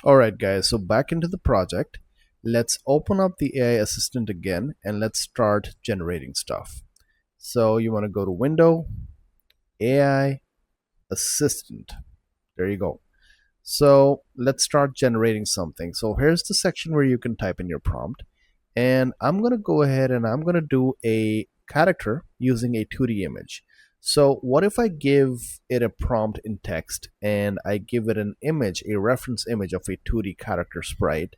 Alright guys, so back into the project. Let's open up the AI assistant again and let's start generating stuff. So you want to go to Window, AI Assistant. There you go. So let's start generating something. So here's the section where you can type in your prompt. And I'm going to go ahead and I'm going to do a character using a 2D image. So what if I give it a prompt in text and I give it an image, a reference image of a 2D character sprite?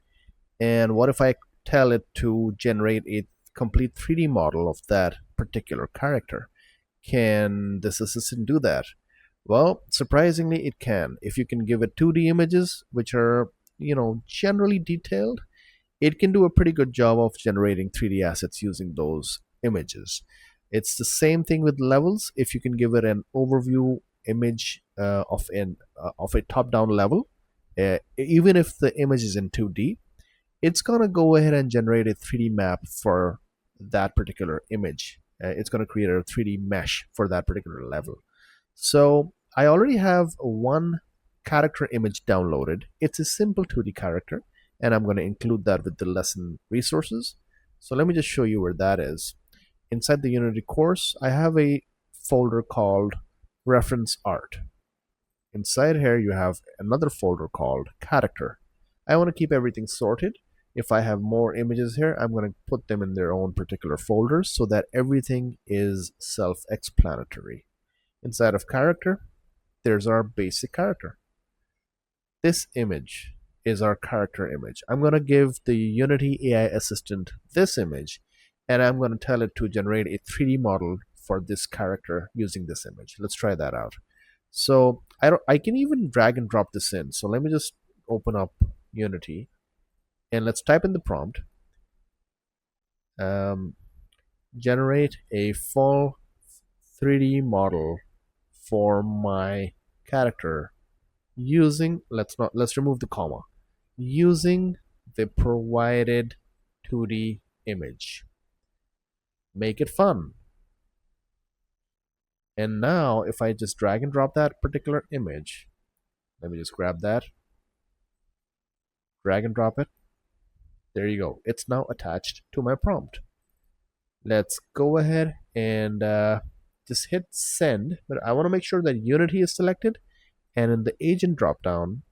And what if I tell it to generate a complete 3D model of that particular character? Can this assistant do that? Well, surprisingly, it can. If you can give it 2D images, which are, generally detailed, it can do a pretty good job of generating 3D assets using those images. It's the same thing with levels. If you can give it an overview image of a top-down level, even if the image is in 2D, it's going to go ahead and generate a 3D map for that particular image. It's going to create a 3D mesh for that particular level. So I already have one character image downloaded. It's a simple 2D character, and I'm going to include that with the lesson resources. So let me just show you where that is. Inside the Unity course, I have a folder called Reference Art. Inside here, you have another folder called Character. I want to keep everything sorted. If I have more images here, I'm going to put them in their own particular folders so that everything is self-explanatory. Inside of character, there's our basic character. This image is our character image. I'm going to give the Unity AI assistant this image, and I'm going to tell it to generate a 3D model for this character using this image. Let's try that out. So I can even drag and drop this in. So let me just open up Unity and let's type in the prompt. Generate a full 3D model for my character using, let's remove the comma, using the provided 2D image. Make it fun. And now if I just drag and drop that particular image, let me just grab that, drag and drop it. There you go. It's now attached to my prompt. Let's go ahead and just hit send, but I want to make sure that Unity is selected, and in the agent dropdown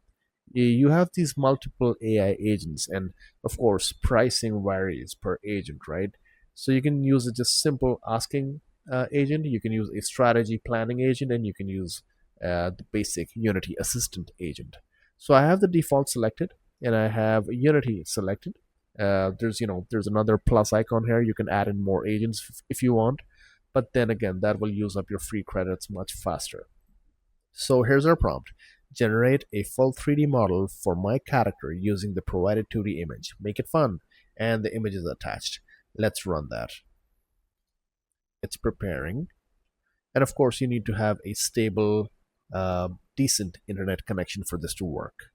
you have these multiple AI agents, and of course pricing varies per agent, right? So you can use a just simple asking agent, you can use a strategy planning agent, and you can use the basic Unity assistant agent. So I have the default selected and I have Unity selected. There's another plus icon here. You can add in more agents if you want, but then again that will use up your free credits much faster. So here's our prompt. Generate a full 3D model for my character using the provided 2D image. Make it fun. And the image is attached. Let's run that. It's preparing. And of course, you need to have a stable, decent internet connection for this to work.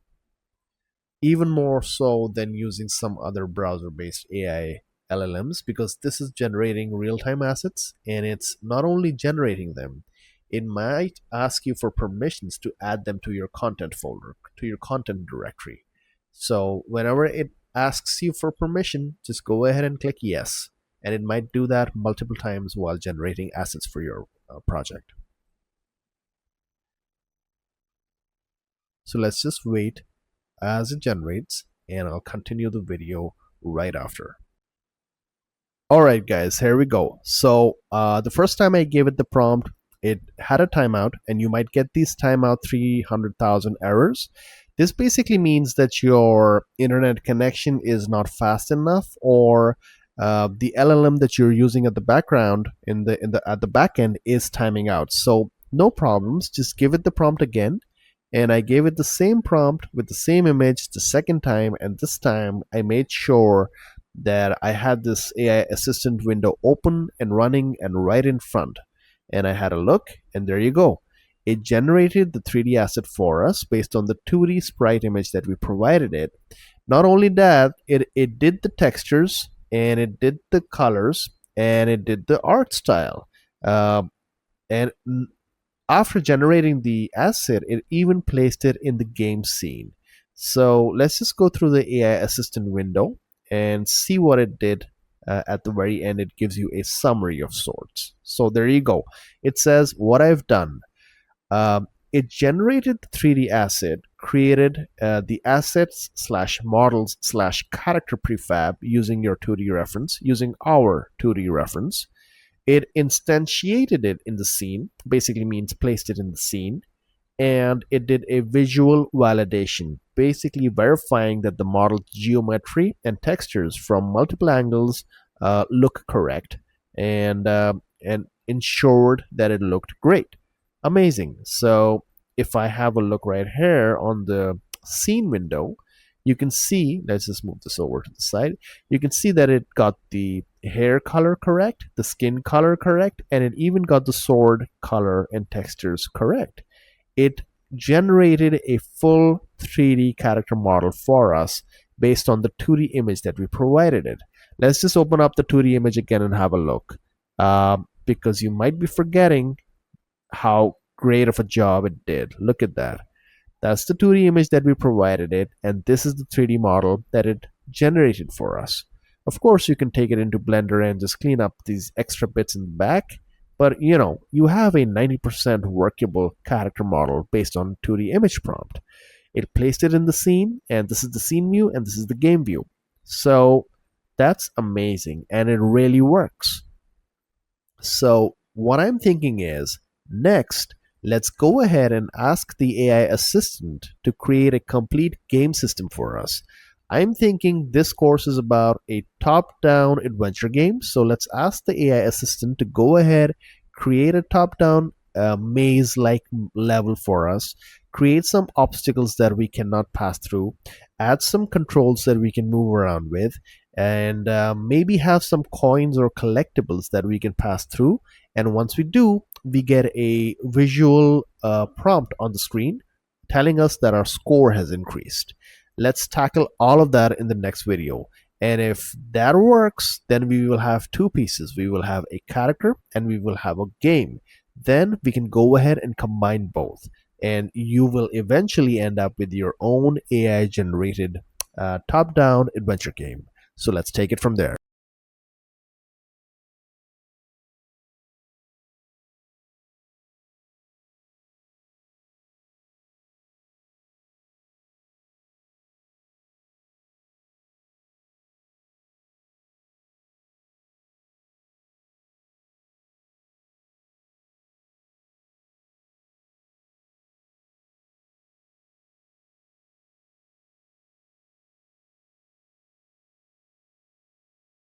Even more so than using some other browser-based AI LLMs, because this is generating real-time assets, and it's not only generating them, it might ask you for permissions to add them to your content folder, to your content directory. So whenever it asks you for permission, just go ahead and click yes, and it might do that multiple times while generating assets for your project. So let's just wait as it generates, and I'll continue the video right after. Alright guys, here we go. So the first time I gave it the prompt, it had a timeout, and you might get these timeout 300,000 errors. This basically means that your internet connection is not fast enough, or the LLM that you're using at the background at the back end is timing out. So no problems, just give it the prompt again. And I gave it the same prompt with the same image the second time, and this time I made sure that I had this AI assistant window open and running and right in front. And I had a look, and there you go. It generated the 3D asset for us based on the 2D sprite image that we provided it. Not only that, it did the textures, and it did the colors, and it did the art style. And after generating the asset, it even placed it in the game scene. So let's just go through the AI assistant window and see what it did. At the very end, it gives you a summary of sorts. So there you go. It says what I've done. It generated the 3D asset, created the assets slash models slash character prefab using your 2D reference, using our 2D reference. It instantiated it in the scene, basically means placed it in the scene, and it did a visual validation, basically verifying that the model's geometry and textures from multiple angles look correct, and ensured that it looked great. Amazing. So if I have a look right here on the scene window, you can see, let's just move this over to the side. You can see that it got the hair color correct, the skin color correct, and it even got the sword color and textures correct. It generated a full 3D character model for us based on the 2D image that we provided it. Let's just open up the 2D image again and have a look, because you might be forgetting how great of a job it did. Look at that. That's the 2D image that we provided it, and this is the 3D model that it generated for us. Of course, you can take it into Blender and just clean up these extra bits in the back, but you have a 90% workable character model based on 2D image prompt. It placed it in the scene, and this is the scene view, and this is the game view. So that's amazing, and it really works. So what I'm thinking is, next, let's go ahead and ask the AI assistant to create a complete game system for us. I'm thinking this course is about a top-down adventure game, so let's ask the AI assistant to go ahead, create a top-down maze-like level for us, create some obstacles that we cannot pass through, add some controls that we can move around with, and maybe have some coins or collectibles that we can pass through. And once we do, we get a visual prompt on the screen telling us that our score has increased. Let's tackle all of that in the next video. And if that works, then we will have two pieces. We will have a character and we will have a game. Then we can go ahead and combine both. And you will eventually end up with your own AI generated top-down adventure game. So let's take it from there.